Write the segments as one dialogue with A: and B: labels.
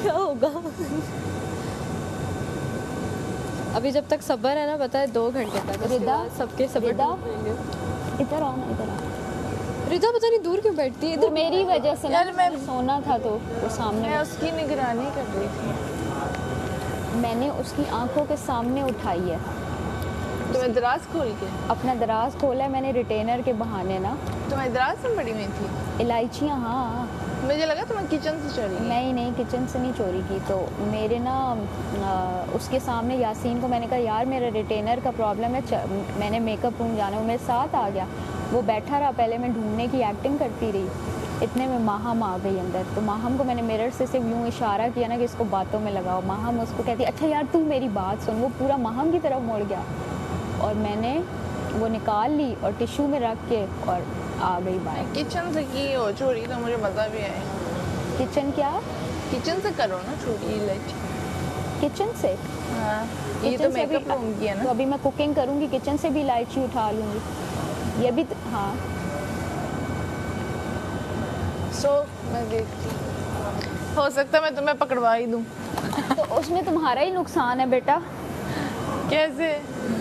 A: क्या होगा? अभी जब तक सब्र है ना, पता है 2 घंटे तक
B: रिदा,
A: सबके सब्र
B: रिदा,
A: टूटेंगे।
B: इधर आओ ना, इधर आओ।
A: रिदा पता नहीं दूर क्यों बैठती है
B: तो
A: इधर।
B: मेरी वजह से ना
C: यार मैं
B: सोना था तो वो सामने
C: मैं उसकी निगरानी कर रही थी।
B: मैंने उसकी आंखों के सामने उठाई है।
C: तुम्हें दराज खोल के?
B: अपना दराज खोला है मैंने रिटेनर के बहाने ना।
C: तुम्हें दराज में पड़ी हुई थी?
B: इलायचियाँ, हाँ।
C: मुझे लगा तुम्हें किचन से चोरी की।
B: नहीं किचन से नहीं चोरी की। तो मेरे ना उसके सामने यासीन को मैंने कहा यार मेरा रिटेनर का प्रॉब्लम है, मैंने मेकअप रूम जाना है। वो मेरे साथ आ गया, वो बैठा रहा, पहले मैं ढूंढने की एक्टिंग करती रही। इतने में माहम आ गई अंदर। तो माहम को मैंने मिरर से सिर्फ यूँ इशारा किया ना कि इसको बातों में लगाओ। माहम उसको कहती अच्छा यार तू मेरी बात सुन। वो पूरा माहम की तरफ मुड़ गया और मैंने वो निकाल ली और टिश्यू में रख के और आ गई बाहर।
C: किचन से की हो चोरी तो मुझे मजा भी आए।
B: किचन क्या?
C: किचन से करो ना चोरी इलायची।
B: किचन से?
C: हाँ, ये
B: किचन
C: तो
B: से
C: मेकअप रूम की है
B: तो
C: ना।
B: अभी मैं कुकिंग करूँगी, किचन से भी इलायची उठा लूँगी। ये भी हाँ।
C: सो मैं देखती, हो सकता है मैं तुम्हें पकड़वा ही दूँ।
B: तो उसमें तुम्हारा ही नुकसान है बेटा।
C: कैसे?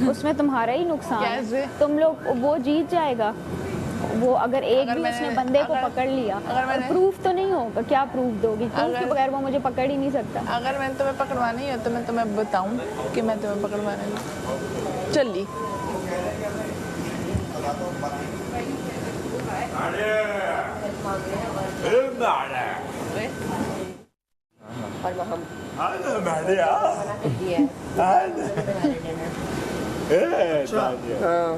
B: उसमें तुम्हारा ही नुकसान
C: कैसे?
B: है। तुम लोग, वो जीत जाएगा वो अगर एक
C: अगर
B: भी
C: मैंने-
B: उसने बंदे को
C: अगर-
B: पकड़ लिया।
C: अगर मैंने-
B: प्रूफ तो नहीं होगा। क्या प्रूफ दोगी? प्रूफ के
C: अगर-
B: बगैर वो मुझे पकड़ ही नहीं सकता।
C: अगर मैंने तुम्हें पकड़वाना ही हो तो मैं तुम्हें बताऊं कि मैं तुम्हें पकड़वाने दूँ। चली
D: और हम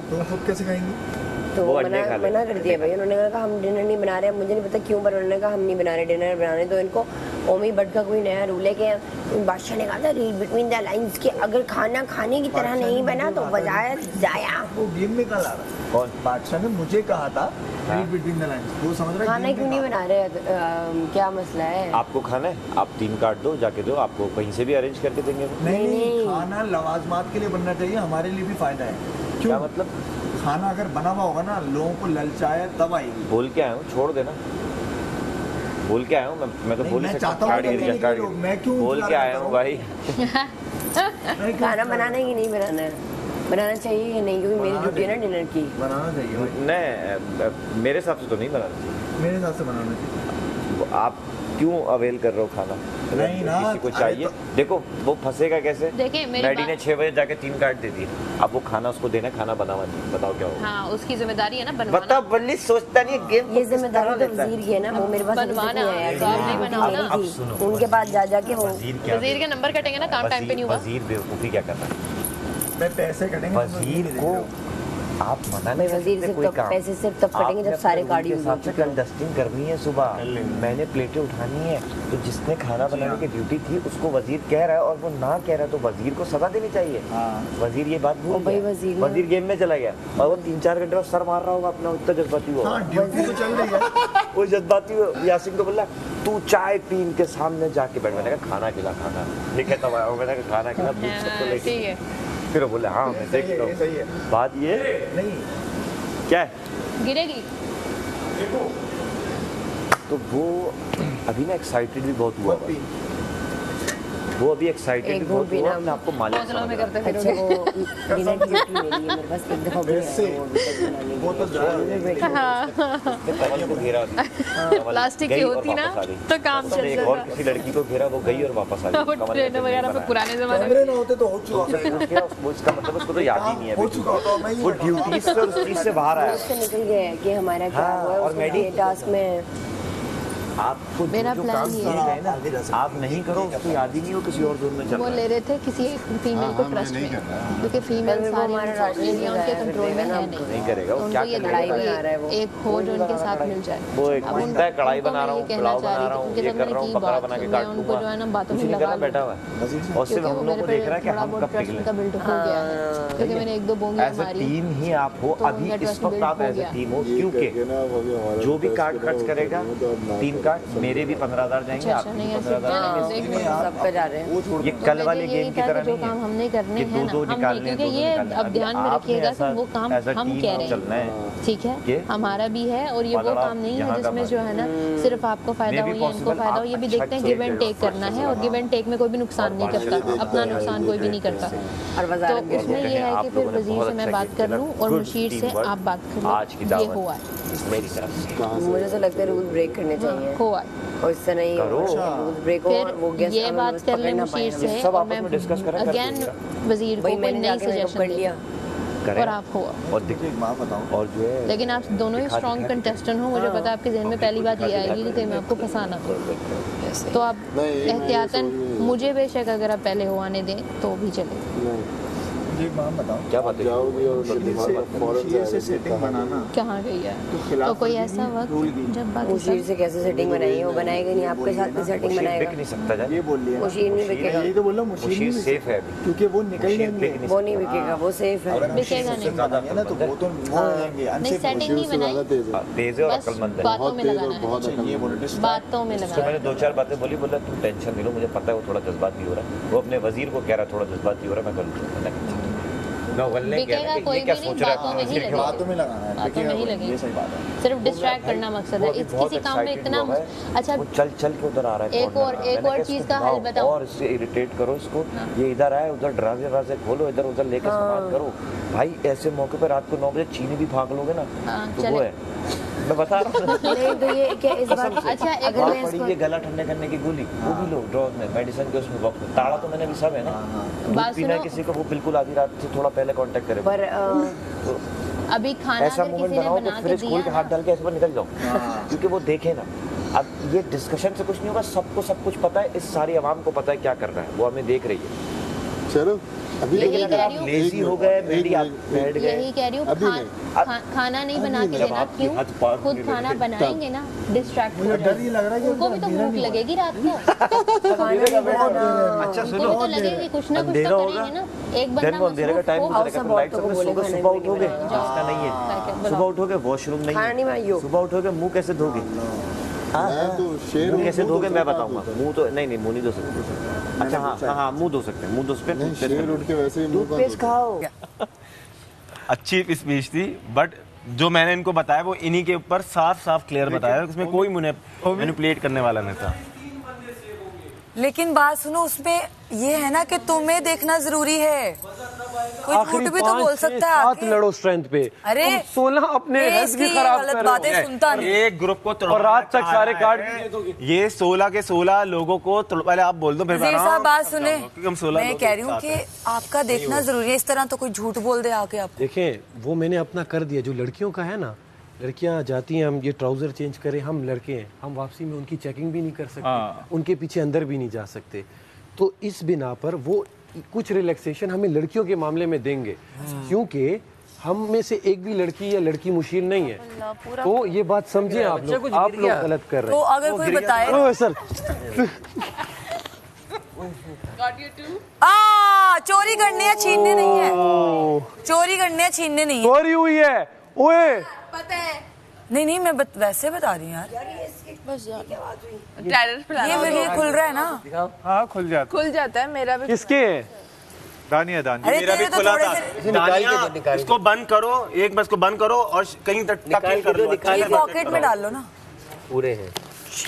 E: तुम खुद कैसे खाएंगी?
D: तो मना कर दिया भाई। उन्होंने कहा हम डिनर नहीं बना रहे। मुझे नहीं पता क्यों, पर उन्होंने कहा हम नहीं बना रहे डिनर। बनाने तो इनको ओमी बट का कोई नया रूल है कि बादशाह ने कहा था रीड बिटवीन द लाइंस के अगर खाना खाने की तरह नहीं बना तो बजाय जाया।
E: वो गेम में कल आ रहा है।
F: कौन?
E: बादशाह ने मुझे कहा था रीड बिटवीन द लाइंस। वो समझ रहा है
D: खाना क्यों नहीं बना रहे? क्या मसला है?
F: आपको खाना है, आप 3 कार्ड दो, जाके दो, आपको कहीं से भी अरेंज करके देंगे।
E: नहीं
D: नहीं।
E: खाना लवाजमात के लिए बनना चाहिए, हमारे लिए भी फायदा है। क्यों?
F: क्या मतलब?
E: खाना अगर बना हुआ होगा ना, लोगों को ललचाए तब आएगी।
F: बोल के आया हूँ, छोड़ देना। बोल के आया हूँ मैं तो
E: नहीं,
F: बोल ही
E: मैं
F: सकता
E: चाहता
F: हूँ।
E: हूँ
F: कार्ड गिर
E: कि
F: गया, कार्ड
E: निकलो,
F: गिर
E: मैं क्यों
F: गया। बोल
E: इंतजार
F: के आया
E: करता
F: हूँ
E: हूँ?
F: भाई।
E: मैं क्यों
D: खाना बनाना है कि नहीं बनाना है? बनाना चाहिए कि नहीं? क्योंकि मेरी
E: बनाना
D: ड्यूटी है ना डिनर की।
E: बनाना चाहिए भाई।
F: नहीं, मेरे हिसाब से तो नहीं बनाना चाहिए।
E: मेरे हिसाब से बनाना चाहिए।
F: आप क्यों अवेल कर रहे हो खाना? अगर
E: नहीं ना,
F: किसी को
E: अरे
F: चाहिए
E: तो-
F: देखो वो फंसेगा कैसे?
A: देखिए मेरी
F: डैडी ने
A: बात-
F: 6 बजे जाके 3 कार्ड दे दिए। अब वो खाना उसको देना, खाना बनावा नहीं, बताओ क्या होगा?
A: हाँ उसकी जिम्मेदारी है ना बनवाना।
F: बता बल्ली सोचता नहीं है गेम
D: ये जिम्मेदारी तो वजीर की है ना। वो मेरे पास अभी तक
A: बनवाना,
D: नहीं आया।
A: तो आप नहीं बनाओ ना।
F: अब सुनो,
D: उनके पास जा जाके वो
F: वजीर क्या
A: वजीर के नंबर कटेंगे ना, काम टाइम पे नहीं होगा।
F: वजीर बेवकूफ़ी क्या कर रहा है?
E: मैं पैसे कटेंगे।
F: वजीर को आप मना नहीं कर
D: वजीर
F: सकते
D: सिर्फ
F: कोई
D: तब
F: काम।
D: पैसे सिर्फ तब कटेंगे
F: आपने
D: जब सारे
F: अपने
D: कार्ड
F: रूल के
D: यूज हो
F: हिसाब से
D: चुके
F: कल डस्टिंग करनी है सुबह, मैंने प्लेटें उठानी है। तो जिसने खाना बनाने की ड्यूटी थी उसको वजीर कह रहा है और वो ना कह रहा है, तो वजीर को सजा देनी चाहिए।
E: हाँ।
F: वजीर ये बात भूल
D: ओ भाई,
F: गया।
D: वजीर ने-
F: वजीर गेम में चला गया और वो 3-4 घंटे बाद सर मार रहा होगा अपना, उतना जज्बाती हुआ।
E: हाँ, ड्यूटी तो चल रही है।
F: वो जज्बाती हुआ। यासीन को बोला तू चाय पी के सामने जाके बैठ। मैंने कहा खाना खिला, खाना ठीक है। तब आया मैंने कहा खाना खिला, दूध सबको लेके।
A: ठीक है।
F: फिर वो बोले हाँ मैं देखता हूँ।
E: सही है।
F: बात ये
E: नहीं
F: क्या है,
A: गिरेगी।
F: तो वो अभी ना एक्साइटेड भी बहुत हुआ हुआ है। वो अभी एक्साइटेड
D: एक
F: भी बहुत
D: घूम
F: हुआ
D: पीना।
F: अपने आपको मालिक
A: हौसला में
F: समझ रहा
A: करते
F: है।
A: फिर
D: अच्छा वो डिनर की ड्यूटी मेरी है। मेरे पास एक दफा भी नहीं
E: वैसे
D: आया वो अभी तक बनाने
E: वो तो
D: के लिए।
E: ज़्यादा
D: मैं बैठी हूँ।
F: उसने कमल को घेरा अभी। कमल
A: प्लास्टिक
F: गई
A: की
F: और
A: होती ना
F: वापस आ गई।
A: तो काम
F: उसने
A: चल
F: एक और किसी लड़की को घेरा, वो गई और वापस आ गई।
A: वो
F: कमल ने
A: ट्रेन
F: फिर
A: वगैरह
F: नहीं
A: पे
F: बनाया।
A: पुराने जमाने में।
E: कैमरे ना होते तो हो चुका
F: उसने वो किया, वो इसका मतलब उसको तो याद ही नहीं है
E: हो
F: अभी।
E: चुका होता, मैं ही
F: वो
E: बता
F: ड्यूटी से और उस चीज से बाहर आया।
D: उससे निकल गया है कि हमारा क्या
F: हाँ,
D: हुआ है।
F: और
D: उसको
F: मैडी-
D: ये टास्क में
F: आपको
A: मेरा
F: जो
A: प्लान
F: काम
A: ये
F: दिए
A: है।
F: गए ना, आप नहीं करो, उसको याद ही नहीं हो, किसी और जोन में चल
A: वो
F: रहा
A: ले
F: है।
A: रहे थे किसी एक फीमेल को ट्रस्ट में, क्योंकि फीमेल
D: वो
A: सारी
D: हमारा राशन
A: इंडिया उनके
D: लगाया
A: कंट्रोल में
D: करते हैं
A: है
D: ना।
A: नहीं।
F: नहीं करेगा वो,
A: तो
F: क्या
A: उनको ये
F: करेगा?
D: लड़ाई बना रहा है वो।
A: लड़ाई एक हो जो उनके साथ मिल जाए।
F: वो एक
A: अब
F: बोलता है कढ़ाई
A: उनको
F: बना रहा
A: मैं
F: हूँ,
A: ये कहना
F: पुलाव
A: चाह
F: बना
A: रही
F: रहा
A: थी,
F: हूँ,
A: उनके
F: ये
A: साथ
F: कर
A: मैंने
F: रहा हूँ,
A: की
F: बकरा
A: बात,
F: बना के
A: मैं
F: काट
A: उनको जो है ना बातों
F: कुछ
A: में
F: नहीं
A: लगा
F: करना, बैठा
A: लिया।
F: हुआ है। और सिर्फ
A: क्योंकि
F: हम
A: वो
F: लोगों को
A: मेरे
F: देख रहा है कि
A: थोड़ा
F: हम
A: बहुत
F: कब
A: ट्रस्ट
F: पिघले।
A: उनका बिल्ड हो गया है, क्योंकि मैंने एक दो बोंगियां
F: एज ए
A: मारी।
F: टीम ही आप हो
A: तो
F: अभी
A: उनका
F: इस
A: trust
F: वक्त
A: build
F: आप
A: हो
F: एज ए
A: गया।
F: टीम हो, क्योंकि जो भी कार्ड खर्च करेगा 3 कहा मेरे भी 15,000 जाएंगे,
A: अच्छा,
F: आपके भी
A: नहीं,
F: 15,000
A: ऐसे
D: सब पे जा रहे हैं।
E: वो छोड़
F: ये
E: दो।
F: कल वाले
A: लेकिन
F: गेम
A: यही
F: की
A: था
F: तरह
A: कि जो
F: नहीं
A: काम
F: है
A: हमने करने
F: कि
A: हैं
F: दो
A: ना, हम
F: निकालने हैं,
A: क्योंकि
F: दो
A: ये
F: निकालने हैं।
A: अब ध्यान में
F: आपने
A: रखिएगा कि
F: ऐसा-
A: वो काम
F: ऐसा
A: हम
F: टीम
A: कह रहे
F: चलना
A: हैं,
F: है।
A: ठीक
F: ये
A: है, हमारा भी है और ये वो
F: पलड़ा
A: काम नहीं है
F: यहाँ का
A: जिसमें जो है ना सिर्फ आपको फायदा हो
F: Maybe
A: या इनको
F: possible
A: फायदा हो,
F: आप
A: ये भी
F: अच्छा
A: देखते हैं
F: खेल
A: गिव एंड
F: रहे हो,
A: टेक करना है और गिव एंड टेक में कोई भी नुकसान नहीं करता, अपना नुकसान कोई भी नहीं करता।
D: और बाजार
A: तो
D: में
A: उसमें ये है कि फिर वजीर से मैं बात कर लूँ और मुशीर से आप बात कर
F: आज की
A: लो, ये
F: दावत
A: हुआ है,
F: मेरी तरफ से।
D: मुझे तो लगता है रूल ब्रेक करने चाहिए
A: हुआ है।
D: और इससे नहीं
F: करो।
D: रूल ब्रेक हो और वो
A: फिर
D: गेस्ट
A: ये बात कर ले मुशीर से
F: सब
A: और
F: आपस
A: मैं
F: में discuss करें, कर
A: अगेन
F: देंगे।
A: वजीर को
D: वही
A: कोई
D: मैंने
A: नई
D: जाके मेकअप
A: सजेशन
D: कर
A: दे
D: लिया।
F: करें
A: और आप हुआ
F: और
E: एक बात बताओ,
F: और जो है
A: लेकिन आप दोनों ही
F: दिखा-
A: स्ट्रॉन्ग
F: दिखा-
A: कंटेस्टेंट हो, मुझे पता है आपके जहन में पहली बात ये आएगी कि कहीं मैं आपको फंसाना तो आप एहतियातन मुझे बेशक अगर आप पहले हो आने दें तो भी चले।
E: मुझे एक बात बताओ,
F: क्या बात है
E: मुशीर से सेटिंग बनाना
A: कहाँ गई है
E: तो खिलाफ
A: तो कोई
E: वर्जी
A: ऐसा
E: की
A: वक्त
E: रूल की।
A: जब बाकी
D: मुशीर
A: सब
D: से कैसे सेटिंग बनाई है, वो बनाएगा नहीं, आपके साथ भी सेटिंग
F: बिक
D: बनाएगा।
F: नहीं सकता जाए,
E: ये बोल लिया ना।
D: मुशीर नहीं बिकेगा,
E: यही तो बोल रहा हूँ, मुशीर
F: मुशीर
E: नहीं
F: सेफ है अभी,
E: क्योंकि वो निकल
F: मुशीर
E: जाएंगे।
F: बिक नहीं
D: वो नहीं बिकेगा, वो सेफ है।
E: अगर हम
A: बिकेगा
E: मुशीर से
A: नहीं।
E: बनाएंगे ना तो वो तो वो हो जाएंगे
A: नहीं,
E: अनसेफ।
A: सेटिंग नहीं बनाई,
F: सकता। तेज है और
A: बस
F: अक्लमंद है।
A: बातों में लगाना है,
E: अच्छा, ये बोलो डिस्ट्रैक्ट
A: बातों में
F: तो
A: लगाना
F: मैंने
A: है।
F: 2-4 बातें बोली, बोला तुम टेंशन नहीं लो, मुझे पता है वो थोड़ा जज्बाती हो रहा है, वो अपने वजीर को कह रहा है थोड़ा जज्बाती हो रहा है, मैं कर लूँगा।
A: बिकेगा कोई भी नहीं, बातों में ही लगेगा,
E: बातों में लगाना है,
A: बातों में ही
E: बिकेगा,
A: लगेगा।
E: ये सही बात है।
A: सिर्फ डिस्ट्रैक्ट करना मकसद है, किसी काम में इतना अच्छा।
F: वो चल चल के उधर आ रहा है
A: एक
F: corner
A: और-
F: में।
A: एक
F: मैंने
A: और
F: कहा,
A: चीज़
F: इसको
A: का हल
F: भगाओ
A: बताऊं।
F: और इससे इरिटेट करो इसको, ये इधर आए उधर दरवाजे खोलो, इधर उधर लेके सामान करो भाई। ऐसे मौके पर रात को 9 बजे चीनी भी भाग लोगे ना तो
A: चले।
F: वो है, मैं बता रहा हूँ।
D: नहीं तो ये क्या इस बात
A: अच्छा एक
D: अगर
F: वहाँ
D: मैं
F: पड़ी
D: इसको
F: ये गला ठंडे करने की गोली, वो भी लो ड्रॉर में, मेडिसिन के उसमें बॉक्स में, ताला तो मैंने भी सब है ना। दूध
A: बात
F: पीना है
A: सुनो।
F: किसी को, वो बिल्कुल आधी रात से थोड़ा पहले कांटेक्ट करे।
D: पर
A: अभी खाना
F: ऐसा
A: अगर
F: मोमेंट
A: किसी ने
F: बनाओ
A: बना
F: कि
A: के
F: फ्रिज खोल के
A: दिया
F: हाथ
A: ना,
F: डाल के ऐसे पर निकल जाओ, क्योंकि वो देखे ना। अब ये डिस्कशन से कुछ नहीं होगा, सबको सब कुछ पता है, इस सारी आवाम को पता है क्या करना है, वो हमें देख रही है।
G: चलो अभी
A: यही
G: लेकिन
A: कह
G: आप
A: रही हूँ।
F: लेजी हो गए, मीडिया बैठ गए।
A: यही कह रही हूँ,
G: अभी
A: खाना नहीं बना के
F: जब
A: देना,
F: आपकी
A: क्यों
F: हद पार
A: खुद
F: होने
A: खाना
F: लगे,
A: बनाएंगे ना, डिस्ट्रैक्ट हो
E: मुझे डर ये लग रहा है कि
A: उनको भी तो भूख लगेगी रात को,
F: अच्छा
A: उनको
F: सुनो,
A: भी तो लगेगी, कुछ ना कुछ
F: अंधेरा
A: तो
F: होगा,
A: करेंगे ना। एक
F: दिन
A: बंदा
F: को अंधेरे का टाइम
A: मसरूफ हो,
F: गुजरेगा, लाइट
D: औरतों को
F: सबने
D: बोले
F: सुबह
D: खाने
F: उठोगे,
D: नहीं
F: इसका नहीं है। सुबह उठोगे वॉशरूम नहीं
D: खाना नहीं बनाइयो।
F: है, सुबह उठोगे मुंह कैसे धोगे?
G: मैं तो शेर
F: मुंह
G: हूँ,
F: कैसे
G: मुंह
F: धोगे
G: तो
F: मैं
G: धोता
F: बताऊंगा।
G: हूँ।
F: मुंह तो नहीं मुंह नहीं धो सकते। अच्छा हाँ मुंह धो सकते हैं, मुंह धो सकते हैं।
G: नहीं शेर उठ के वैसे ही मुंह का
F: टूथपेस्ट खाओ।
H: अच्छी स्पीच थी, बट जो मैंने इनको बताया वो इन्हीं के ऊपर साफ साफ क्लियर बताया, उसमें कोई मैनिपुलेट करने वाला नहीं था।
I: लेकिन बात सुनो, उसमें ये है ना कि तुम्हें देखना जरूरी है, कोई झूठ भी तो बोल सकता है आके।
J: लड़ो स्ट्रेंथ पे,
I: अरे
J: 16 अपने
I: ये
J: हेल्थ भी
I: इसकी
J: खराब
I: गलत
J: कर
I: बातें
J: रहे हो।
I: सुनता नहीं।
H: एक ग्रुप को
J: और रात तक सारे कार्ड
H: ये 16 के 16 लोगों को पहले आप बोल दो, फिर
I: वजीर साहब बात सुने,
H: क्योंकि हम 16
I: मैं कह रही हूँ कि आपका देखना जरूरी है, इस तरह तो कोई झूठ बोल दे आके आप।
J: देखें वो मैंने अपना कर दिया, जो लड़कियों का है ना, लड़कियां जाती हैं, हम ये ट्राउजर चेंज करें, हम लड़के हैं, हम वापसी में उनकी चेकिंग भी नहीं कर सकते, उनके पीछे अंदर भी नहीं जा सकते। तो इस बिना पर वो कुछ रिलैक्सेशन हमें लड़कियों के मामले में देंगे, क्योंकि हम में से एक भी लड़की या लड़की मुशीर नहीं है। तो ये बात समझे आप लोग गलत कर रहे
I: तो
J: हैं।
I: अगर कोई बताए
J: ओह सर,
I: चोरी करने या छीनने नहीं है, चोरी करने या छीनने नहीं है।
J: चोरी हुई है, ओए
I: नहीं मैं वैसे बता रही हूँ यार,
C: टेरर फैलाना
I: ये खुल रहा है ना।
K: हाँ खुल
C: जाता है मेरा भी।
J: किसके है?
K: दानिया
I: अरे
H: मेरा भी
I: तेरे तो
H: खुला
I: थोड़े
H: था।
I: से
H: दानिया, इसको बंद करो, एक बस को बंद करो और कहीं तक टक कर लो।
I: ये पॉकेट में डाल लो ना।
F: पूरे हैं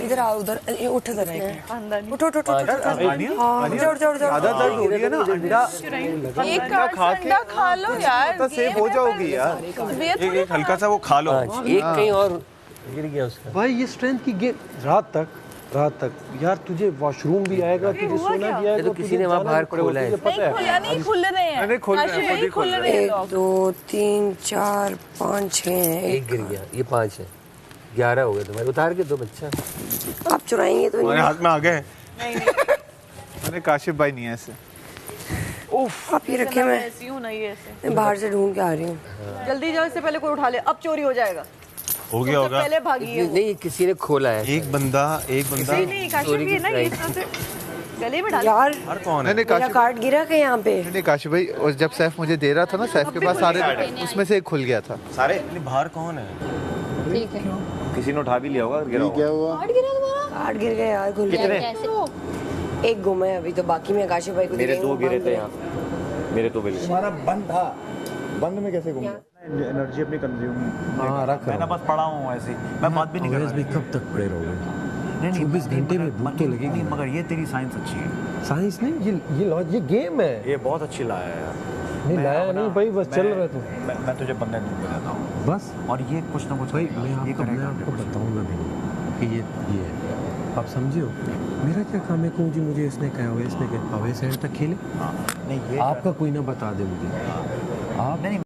I: इधर आओ, उधर ये उठ जरा एक मिनट, उठ उठ उठ उठ
K: ज्यादा दर्द हो रही है ना, अंडा
C: एक अंडा खा लो यार,
K: तो सेफ हो जाओगी यार।
H: एक हल्का सा वो खा लो।
J: एक कहीं और गिर गया उसका। भाई ये स्ट्रेंथ की गेम, रात तक यार तुझे वॉशरूम भी आएगा, तुझे सोना भी आएगा, तो किसी ने वहाँ बाहर खोला है, पता है?
C: नहीं खुल रहे हैं,
K: नहीं खुल रहे हैं,
C: नहीं खुल रहे हैं
D: 1 2 3 4 5 6 है।
J: एक गिर गया, ये 5 है, 11 हो गए तुम्हारे। उतार के दो बच्चा,
D: आप चुराएंगे तो
H: मेरे
D: नहीं।
H: हाथ में आ गए।
K: मैंने काशिफ भाई नहीं है ऐसे।
D: उफ, आप ये रखे, मैं
C: ऐसी हूँ ना, ये ऐसे
D: मैं बाहर से ढूंढ के आ रही हूँ।
L: जल्दी जाओ, इससे पहले कोई उठा ले, अब चोरी हो जाएगा।
H: हो गया होगा।
L: पहले भागी
J: नहीं किसी ने खोला है।
H: एक बंदा
L: नहीं काशिफ भी है ना, ये इस तरह से गले में डाल।
D: यार
H: हर कौन है?
K: नहीं
D: मेरा
K: काशिफ
D: कार्ड गिरा के यहाँ पे।
K: नहीं काशिफ भाई, और जब सैफ मुझे दे रहा था ना, सैफ के पास सारे, उसमें से एक खुल गया था।
H: सारे बाहर कौन है?
A: ठीक है।
F: किसी ने उठा भी लिया होगा, गिरा
G: ये क्या
F: होगा।
G: हुआ?
A: कार्ड गिरा तुम्हारा?
D: 8 गिर गए यार खुल
F: कितने?
D: एक गुम है अभी तो, बाकी में आकाश भाई को
F: मेरे
D: दिखेंगे,
F: 2 गिरे
D: बांध
F: थे
D: रहे।
F: यहाँ, मेरे तो बिल्कुल।
E: तुम्हारा बंद था, बंद में कैसे घूम एनर्जी अपनी कंज्यूम।
J: हाँ रख
E: मैं ना बस पड़ा हूँ ऐसे, मैं बात भी नहीं कर रहा।
J: कब तक पड़े रहोगे?
E: नहीं
J: 24 घंटे में भूख तो लगेगी।
E: मगर ये तेरी साइंस अच्छी है।
J: साइंस नहीं, ये गेम है।
E: ये बहुत अच्छी लाया है यार।
J: नहीं लाया नहीं भाई, बस चल रहा तू।
E: मैं तुझे बंदे ढूंढ के देता हूँ
J: बस।
E: और ये कुछ ना कुछ
J: भाई मैं
E: ये
J: आपको बताऊंगा भी कि ये है, आप समझियो। मेरा क्या काम है? कौन जी मुझे इसने कहा हुआ, इसने कहा हवे साइड तक खेले।
E: नहीं ये
J: आपका कोई ना बता दे मुझे। आप नहीं